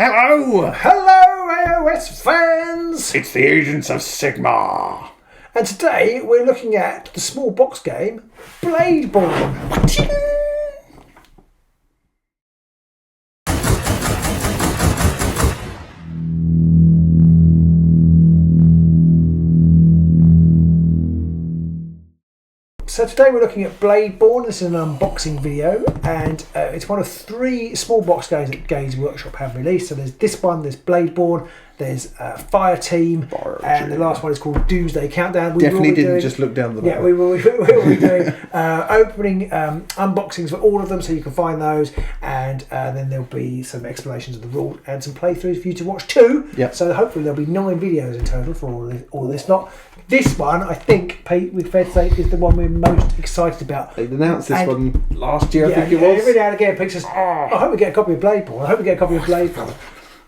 Hello! Hello, AOS fans! It's the agents of Sigmar. And today we're looking at the small box game, Bladeborn. So today we're looking at Bladeborn. This is an unboxing video, and it's one of 3 small box games that Games Workshop have released. So there's this one, there's Bladeborn, there's Fire Team, and the last one is called Doomsday Countdown. We definitely didn't just look down the bottom. Yeah, we will be doing opening unboxings for all of them, so you can find those, and then there'll be some explanations of the rules and some playthroughs for you to watch too. Yep. So hopefully there'll be 9 videos in total for all this lot. This one, I think, Pete, we'd fair to say, is the one we're most excited about. They announced this one last year, I think it was. Every now and again, Pete says, I hope we get a copy of Bladeborn. I hope we get a copy of Bladeborn.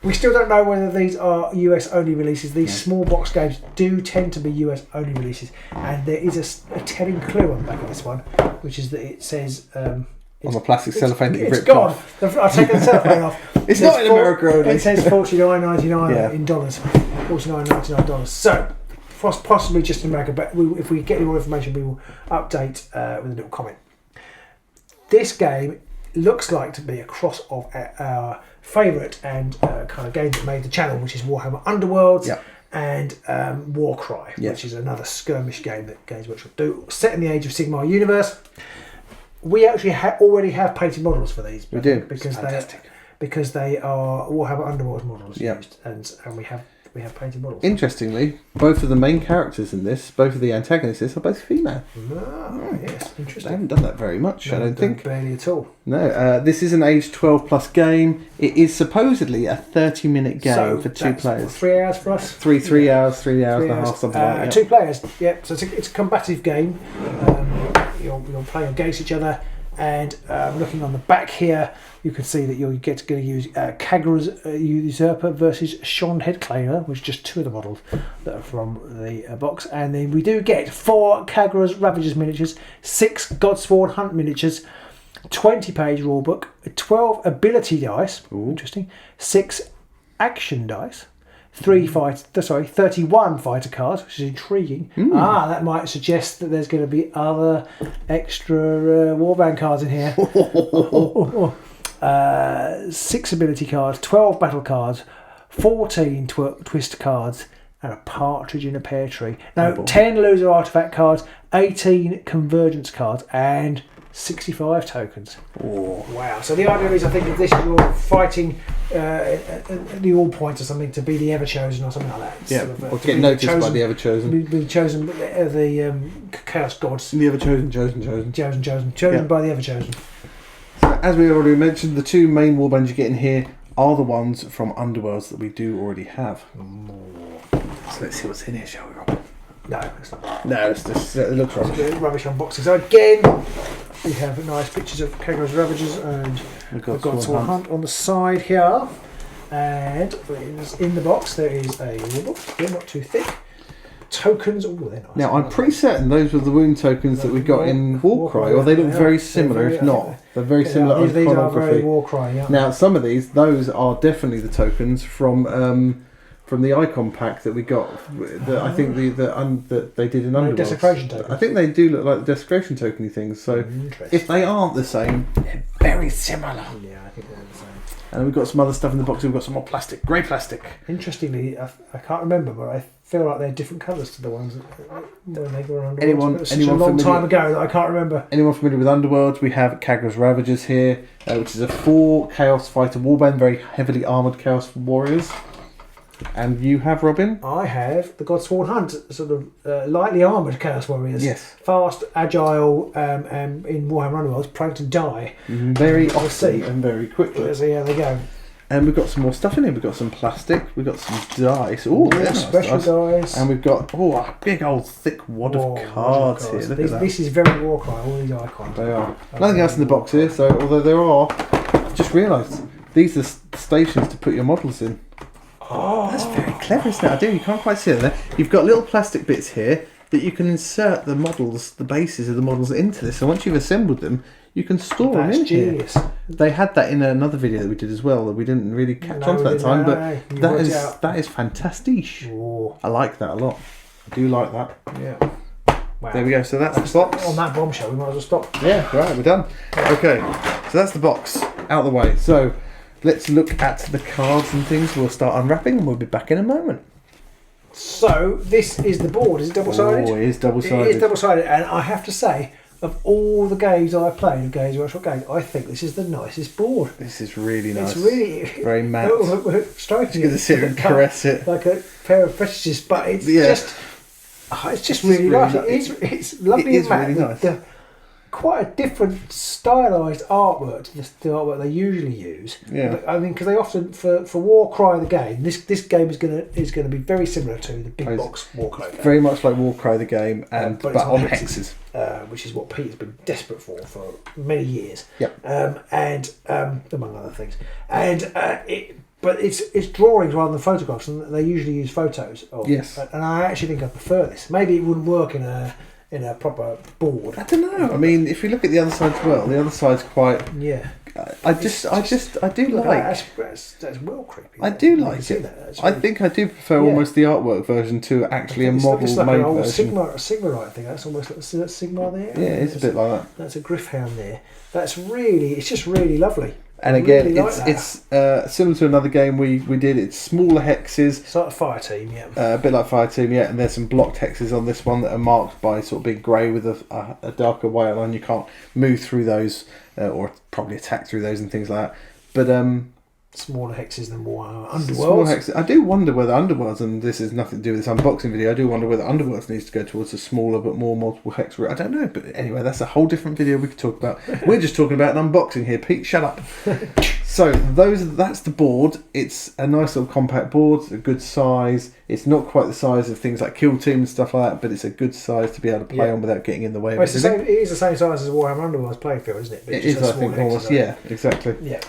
We still don't know whether these are US only releases. These small box games do tend to be US only releases. And there is a telling clue on the back of this one, which is that it says... on the plastic cellophane that you've ripped gone. off. I've taken the cellophane off. It's not in America only. It says $49.99 in dollars. $49.99. So... possibly just in America, but if we get any more information, we will update with a little comment. This game looks like to be a cross of our favourite and kind of game that made the channel, which is Warhammer Underworlds and Warcry, which is another skirmish game that Games Workshop do, set in the Age of Sigmar universe. We actually already have painted models for these. We do, because they are Warhammer Underworlds models used, and we have painted models. Interestingly, both of the main characters in this, both of the antagonists, are both female. Yes, interesting. They haven't done that very much, I don't think. Barely at all. No, this is an age 12 plus game. It is supposedly a 30-minute game for 2 players. 3 hours for us? 3 hours, 3 hours and a half, something like that. 2 players, so it's a combative game. You're playing against each other, and looking on the back here, you can see that you're going to use Kagra's Usurper versus Shond Headclaimer, which is just 2 of the models that are from the box. And then we do get 4 Kagra's Ravagers miniatures, 6 Godsworn Hunt miniatures, 20-page rulebook, 12 ability dice, interesting, 6 action dice, 31 fighter cards, which is intriguing. That might suggest that there's going to be other extra Warband cards in here. 6 ability cards, 12 battle cards, 14 twist cards, and a partridge in a pear tree. Now, 10 loser artifact cards, 18 convergence cards, and 65 tokens. Wow. So the idea is, I think, if this is you're fighting the all points or something to be the Ever-Chosen or something like that. Yeah, or get noticed by the Ever-Chosen. Be chosen, the Chaos Gods. The Ever-Chosen, chosen by the Ever-Chosen. So, as we already mentioned, the 2 main warbands you get in here are the ones from Underworlds that we do already have. So let's see what's in here, shall we, Rob? No, it's not. No, it's just, it looks rubbish. Rubbish unboxing. So again, we have nice pictures of Kagra's Ravagers, and we've got Godsworn Hunt on the side here. And in the box there is a rulebook. They're not too thick. Tokens. Oh, they're nice. Now, I'm pretty certain those were the wound tokens that we got in Warcry, or they look very similar, if not. They're very similar. These are very Warcry, yeah. Now, some of those are definitely the tokens from the icon pack that we got. I think that they did in Underworld. Desecration tokens. I think they do look like the desecration tokeny things. So if they aren't the same, they're very similar. Yeah, I think they're the same. And we've got some other stuff in the box. We've got some more plastic, grey plastic. Interestingly, I can't remember, but I feel like they're different colours to the ones when they were on Underworld. Anyone a long time ago that I can't remember. Anyone familiar with Underworld? We have Kagra's Ravagers here, which is a 4 Chaos Fighter Warband, very heavily armoured Chaos Warriors. And you have, Robin? I have the Godsworn Hunt, sort of lightly armoured Chaos Warriors. Yes. Fast, agile, in Warhammer Underworld, prone to die. Very often and very quickly. So yeah, there you go. And we've got some more stuff in here. We've got some plastic. We've got some dice. Oh, special dice. And we've got a big old thick wad of cards here. Look at that. This is very Warcry, all these icons. They are. Nothing else in the box here, so although there are, I just realised, these are stations to put your models in. Oh, that's very clever, isn't it? I do. You can't quite see it there. You've got little plastic bits here that you can insert the models, the bases of the models into this. So once you've assembled them, you can store them in genius. here. They had that in another video that we did as well that we didn't really catch on to that time, but that is fantastic. Ooh. I like that a lot. I do like that. Yeah. Wow. There we go. So that's the box. On that bombshell, we might as well stop. Yeah, right, we're done. Okay, so that's the box out of the way. So let's look at the cards and things. We'll start unwrapping and we'll be back in a moment. So this is the board. Is it double-sided? Oh, it is double-sided. It is double-sided, and I have to say, of all the games I've played, of Games Workshop games, I think this is the nicest board. This is really nice. It's really very matte. Striking. It's good to sit and caress it like a pair of fetishes, but it's just really nice. It's lovely and matte. Really nice. Quite a different stylised artwork to the artwork they usually use. Yeah. I mean, because they often for Warcry the game, this game is gonna be very similar to the big box Warcry game. Very much like Warcry the game, and but on hexes. Which is what Pete's been desperate for many years. Yep. And among other things, and but it's drawings rather than photographs, and they usually use photos of. Yes. And I actually think I prefer this. Maybe it wouldn't work in a proper board. I don't know. I mean, if you look at the other side as well, the other side's quite. Yeah. I do like. That's well creepy. I do like it. I think I do prefer almost the artwork version to actually a model it's like made an old version. Sigmar, I think that's almost like Sigmar there. Yeah, it's a bit like that. That's a Griffhound there. It's just really lovely. And again, really it's similar to another game we did. It's smaller hexes. It's like Fire Team, yeah. A bit like Fire Team, yeah. And there's some blocked hexes on this one that are marked by sort of being grey with a darker white line. You can't move through those or probably attack through those and things like that. But smaller hexes than more Underworlds. Small hexes. I do wonder whether Underworlds, and this has nothing to do with this unboxing video, I do wonder whether Underworlds needs to go towards a smaller but more multiple hex route. I don't know, but anyway, that's a whole different video we could talk about. We're just talking about an unboxing here. Pete, shut up. So that's the board. It's a nice little compact board. It's a good size. It's not quite the size of things like Kill Team and stuff like that, but it's a good size to be able to play on without getting in the way of everything. It is the same size as Warhammer Underworld's playing field, isn't it? But it is, I think, almost. Yeah, exactly. Yeah.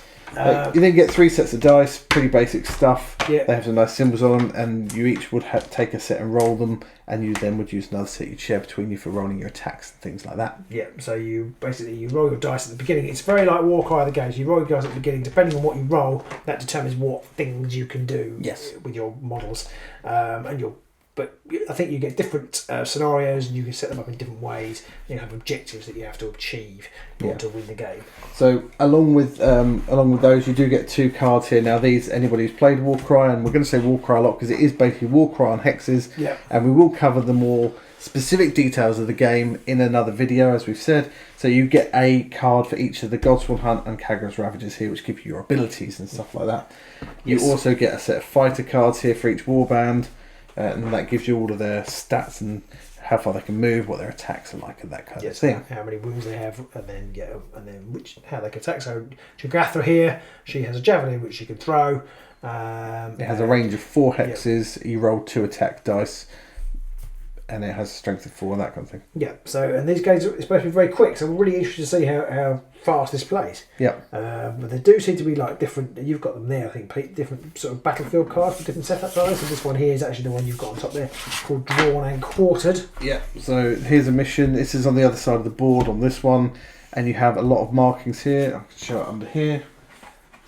You then get 3 sets of dice, pretty basic stuff. Yeah. They have some nice symbols on them, and you each would take a set and roll them, and you then would use another set you'd share between you for rolling your attacks and things like that. Yeah, so you roll your dice at the beginning. It's very like Warcry the games. You roll your dice at the beginning. Depending on what you roll, that determines what things you can do with your models. But I think you get different scenarios, and you can set them up in different ways. You have objectives that you have to achieve in order to win the game. So along with those, you do get 2 cards here. Now these, anybody who's played Warcry, and we're going to say Warcry a lot because it is basically Warcry on hexes, and we will cover the more specific details of the game in another video, as we've said. So you get a card for each of the Godsworn Hunt and Kagras Ravagers here, which give you your abilities and stuff like that. You also get a set of fighter cards here for each warband. And that gives you all of their stats and how far they can move, what their attacks are like, and that kind of thing. How many wounds they have, and then how they can attack. So Jogathra here, she has a javelin which she can throw. It has a range of 4 hexes. You roll 2 attack dice, and it has a strength of 4 and that kind of thing. Yeah. So and these games are supposed to be very quick. So we're really interested to see how fast this plays. Yeah. But they do seem to be like different. You've got them there, I think, Pete. Different sort of battlefield cards for different setup sizes. So this one here is actually the one you've got on top there, called Drawn and Quartered. Yeah. So here's a mission. This is on the other side of the board on this one, and you have a lot of markings here. I can show it under here.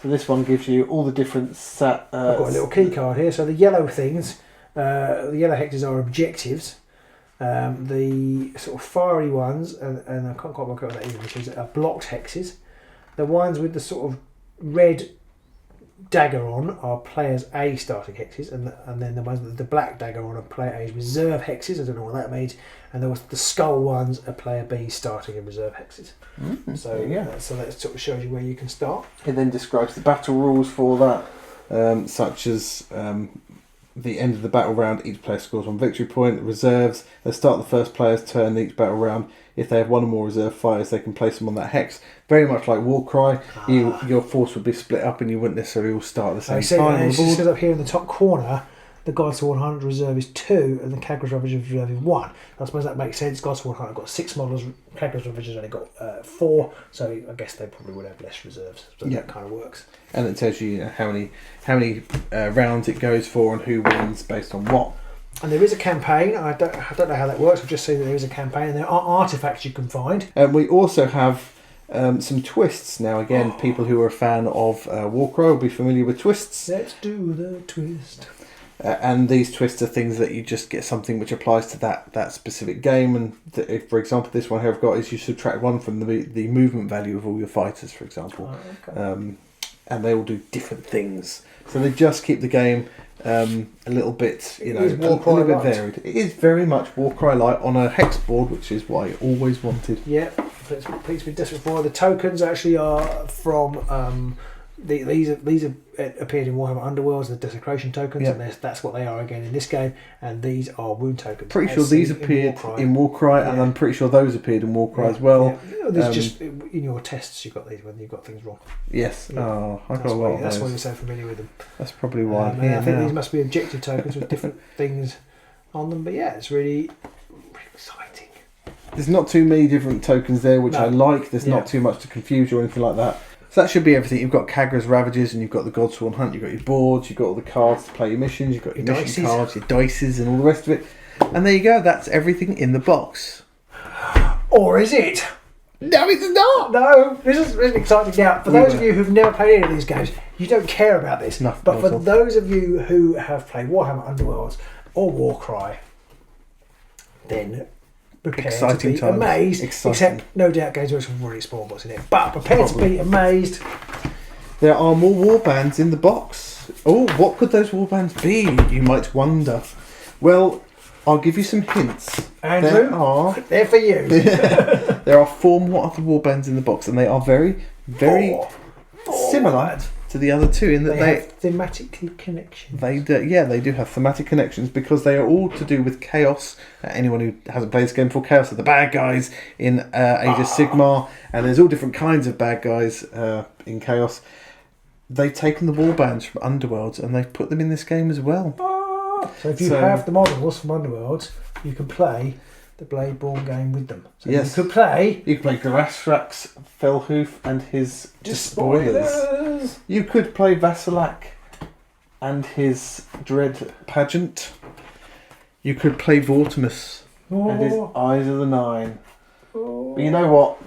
So this one gives you all the different I've got a little key card here. So the yellow things, the yellow hexes are objectives. The sort of fiery ones, and I can't quite work out what that is, which is blocked hexes. The ones with the sort of red dagger on are players A starting hexes, and then the ones with the black dagger on are player A's reserve hexes. I don't know what that means. And the skull ones are player B starting and reserve hexes. So so that sort of shows you where you can start. It then describes the battle rules for that, such as the end of the battle round, each player scores 1 victory point. Reserves, they start the first player's turn each battle round. If they have 1 or more reserve fires, they can place them on that hex. Very much like Warcry, your force would be split up and you wouldn't necessarily all start at the same time. It says up here in the top corner, the Godsworn Hunt reserve is 2 and the Kagras Ravagers reserve is 1. I suppose that makes sense. Godsworn Hunt have got 6 models, Kagras Ravagers only got 4, so I guess they probably would have less reserves. So that kind of works. And it tells you how many rounds it goes for and who wins based on what. And there is a campaign. I don't know how that works. I've just seen that there is a campaign, and there are artifacts you can find. And we also have some twists now. Again, people who are a fan of Warcry will be familiar with twists. Let's do the twist. And these twists are things that you just get something which applies to that specific game. And if, for example, this one here I've got is you subtract 1 from the movement value of all your fighters, for example. Oh, okay. And they all do different things. So they just keep the game a little bit, a little bit varied. It is very much Warcry light on a hex board, which is what I always wanted. Yeah, please be desperate for. The tokens actually are from these have appeared in Warhammer Underworlds, the desecration tokens, and that's what they are again in this game. And these are wound tokens. Pretty sure these appeared in Warcry, and I'm pretty sure those appeared in Warcry as well. Yeah. There's just in your tests you've got these when you've got things wrong. Yes. Yeah. Oh, I got a lot of those. That's why you're so familiar with them. That's probably why. I think these must be objective tokens with different things on them. But yeah, it's really exciting. There's not too many different tokens there, which I like. There's not too much to confuse you or anything like that. So that should be everything. You've got Kagra's Ravages, and you've got the Godsworn Hunt, you've got your boards, you've got all the cards to play your missions, you've got your mission cards, your dices, and all the rest of it. And there you go, that's everything in the box. Or is it? No, it's not! No, this is really exciting. Now, for those of you who've never played any of these games, you don't care about this. No, but for those of you who have played Warhammer Underworlds or Warcry, then prepare to be amazed. Except, no doubt, Games Workshop have already spawned what's in it. But prepare to be amazed. There are more warbands in the box. Oh, what could those warbands be, you might wonder? Well, I'll give you some hints. Andrew, they're for you. There are 4 more other warbands in the box, and they are very, very similar to the other 2 in that they have thematic connections. They do have thematic connections because they are all to do with chaos. Anyone who hasn't played this game before, chaos are the bad guys in Age of Sigmar, and there's all different kinds of bad guys in chaos. They've taken the warbands from Underworlds and they've put them in this game as well. So if you have the models from Underworlds, you can play the Bladeborn game with them. So yes. You could play Grashrak's Fellhoof and his Despoilers. You could play Vasilak and his Dread Pageant. You could play Vortimus and his Eyes of the Nine. But you know what?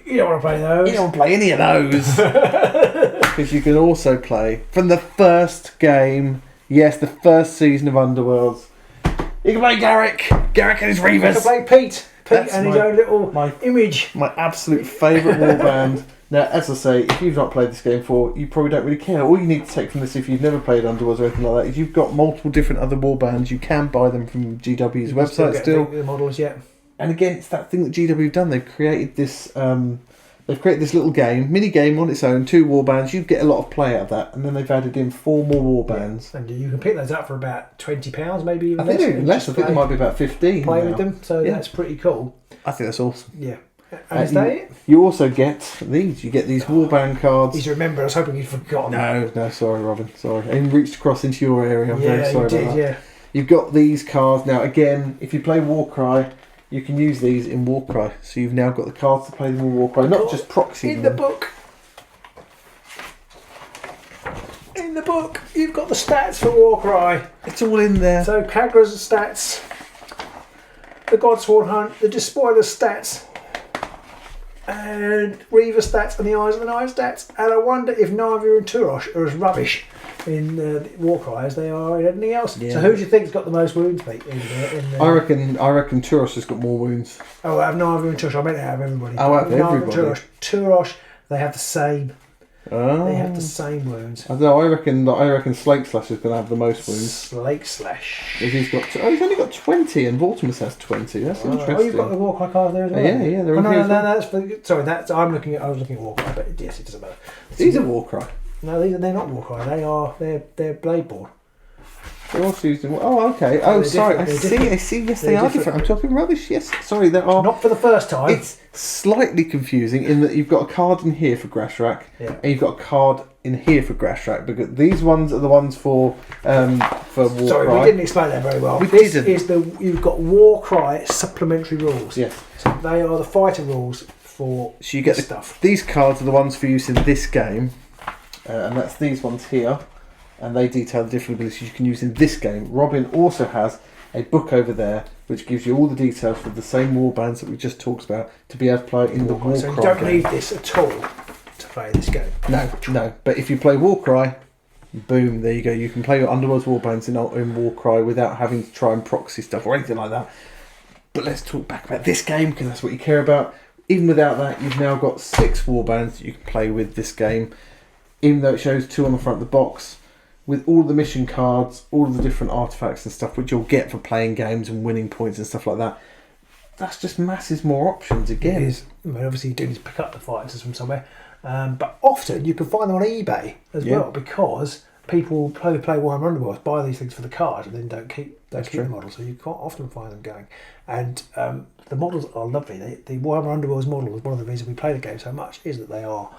You don't want to play those. You don't want to play any of those. Because you can also play from the first game. Yes, the first season of Underworlds. You can play Garrick and his Reavers. You can play Pete and his own little image. My absolute favourite warband. Now, as I say, if you've not played this game before, you probably don't really care. All you need to take from this, if you've never played Underworlds or anything like that, is you've got multiple different other warbands. You can buy them from GW's website still. The models, yeah. And again, it's that thing that GW have done. They've created this. They've created this little mini game on its own, 2 warbands. You get a lot of play out of that, and then they've added in 4 more warbands. Yeah. And you can pick those up for about £20, maybe even less. I think even less. I think they might be about 15. Play with them, so that's pretty cool. I think that's awesome. Yeah. And is that it? You also get these. You get these warband cards. Easy to remember. I was hoping you'd forgotten. No, sorry, Robin. Sorry. I even reached across into your area. I'm very sorry about that. Yeah. You've got these cards. Now, again, if you play Warcry, you can use these in Warcry. So you've now got the cards to play them in Warcry, not just proxy in the book. In the book, you've got the stats for Warcry. It's all in there. So Kagra's stats, the Godsworn Hunt, the Despoiler stats, and Reaver stats, and the Eyes of the Night stats. And I wonder if Navia and Turosh are as rubbish in Warcry as they are in anything else. Yeah. So who do you think's got the most wounds, Pete? I reckon Turosh has got more wounds. Oh, I have Navia and Turosh. I meant to have everybody. Oh, I have everybody. Turosh, they have the same. Oh. They have the same wounds. I don't know. I reckon Slake Slash is going to have the most wounds. Slake Slash. He's only got 20, and Vortimus has 20. That's interesting. Oh, you've got the Warcry card there as well. Yeah. They're I was looking at Warcry, but yes, it doesn't matter. These are Warcry. No, they're not Warcry. They're Bladeborn. They're also used in. Oh, okay. Oh, sorry. I see. Yes, they are different. I'm talking rubbish. Yes, sorry. They are not for the first time. It's slightly confusing in that you've got a card in here for Grashrak, and you've got a card in here for Grashrak, because these ones are the ones for Warcry. Sorry, we didn't explain that very well. You've got Warcry supplementary rules. Yes. So they are the fighter rules for. So you get stuff. These cards are the ones for use in this game, and that's these ones here. and they detail the different abilities you can use in this game. Robin also has a book over there which gives you all the details for the same warbands that we just talked about to be able to play in the Warcry. So you don't need this at all to play this game. No. But if you play Warcry, boom, there you go. You can play your Underworld's warbands in Warcry without having to try and proxy stuff or anything like that. But let's talk back about this game because that's what you care about. Even without that, you've now got 6 warbands that you can play with this game. Even though it shows 2 on the front of the box, with all the mission cards, all of the different artifacts and stuff which you'll get for playing games and winning points and stuff like that. That's just masses more options again. It is. I mean, obviously you do need to pick up the fighters from somewhere, but often you can find them on eBay as well, because people play Warhammer Underworld, buy these things for the card, and then don't keep the models. So you can't often find them going. And the models are lovely. The Warhammer Underworld's model is one of the reasons we play the game so much, is that they are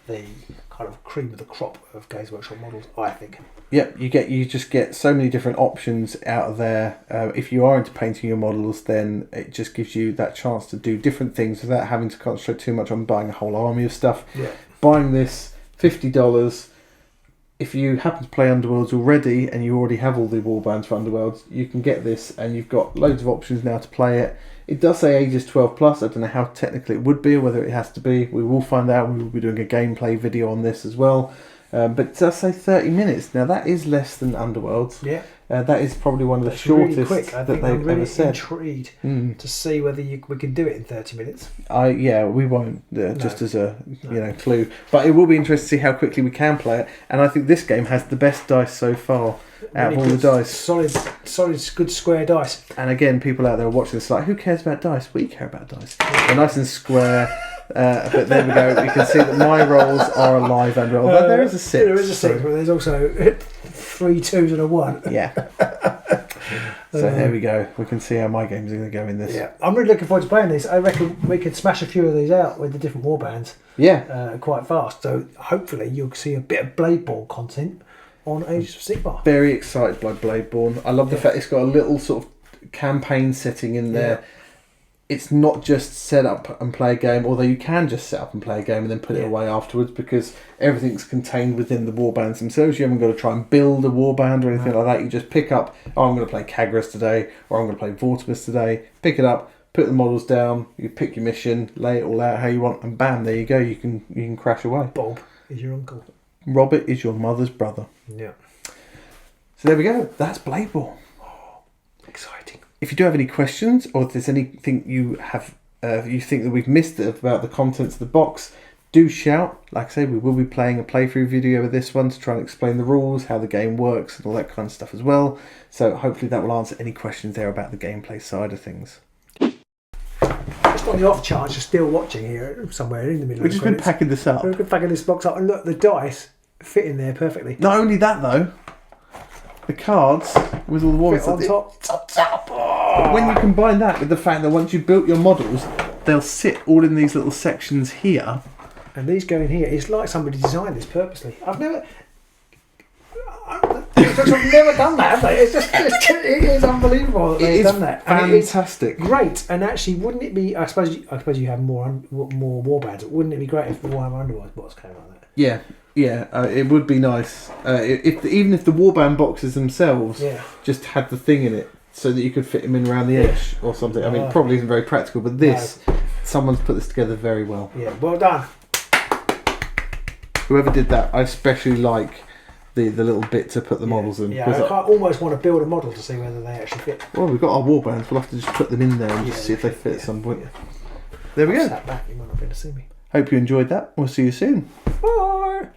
the kind of cream of the crop of Games Workshop models, I think. Yep, you just get so many different options out of there. If you are into painting your models, then it just gives you that chance to do different things without having to concentrate too much on buying a whole army of stuff. Yeah. Buying this, $50. If you happen to play Underworlds already and you already have all the warbands for Underworlds, you can get this and you've got loads of options now to play it. It does say ages 12 plus. I don't know how technical it would be or whether it has to be. We will find out. We will be doing a gameplay video on this as well. But it does say 30 minutes. Now that is less than Underworlds. Yeah. That is probably one of the shortest really quick. that they've ever said. I'm really intrigued to see whether we can do it in 30 minutes. We won't, just as a clue. But it will be interesting to see how quickly we can play it. And I think this game has the best dice so far out of all the dice. Solid, good square dice. And again, people out there watching this like, who cares about dice? We care about dice. They're nice and square. But there we go. You can see that my rolls are alive and roll. But there is a 6. There is a 6, but there's also 3 2s and a 1. Yeah. So there we go. We can see how my games are going to go in this. Yeah, I'm really looking forward to playing this. I reckon we could smash a few of these out with the different warbands. Yeah. Quite fast. So hopefully you'll see a bit of Bladeborn content on Ages of Sigmar. Very excited by Bladeborn. I love the fact it's got a little sort of campaign setting in there. Yeah. It's not just set up and play a game, although you can just set up and play a game and then put it away afterwards, because everything's contained within the warbands themselves. You haven't got to try and build a warband or anything like that. You just pick up, I'm going to play Kagras today, or I'm going to play Vortimus today. Pick it up, put the models down, you pick your mission, lay it all out how you want, and bam, there you go. You can crash away. Bob is your uncle. Robert is your mother's brother. Yeah. So there we go. That's Bladeborn. Exciting. If you do have any questions, or if there's anything you have, you think that we've missed about the contents of the box, do shout. Like I say, we will be playing a playthrough video of this one to try and explain the rules, how the game works, and all that kind of stuff as well. So hopefully that will answer any questions there about the gameplay side of things. Just on the off chance you're still watching here somewhere in the middle. We've just been packing this up. We've been packing this box up, and look, the dice fit in there perfectly. Not only that though, the cards with all the warbands on top. Oh. When you combine that with the fact that once you've built your models, they'll sit all in these little sections here. And these go in here. It's like somebody designed this purposely. I've never done that, have they? It is unbelievable that they've done that. Fantastic. Great. And actually, wouldn't it be? I suppose you have more warbands. Wouldn't it be great if the Warhammer Underworld box came like that? Yeah. It would be nice even if the warband boxes themselves just had the thing in it, so that you could fit them in around the edge or something. I mean, it probably isn't very practical, but someone's put this together very well. Yeah, well done. Whoever did that, I especially like the little bit to put the models in. Yeah, I almost want to build a model to see whether they actually fit. Well, we've got our warbands. We'll have to just put them in there and just see if they fit at some point. There we go. Sat back, you might not be able to see me. Hope you enjoyed that. We'll see you soon. Bye.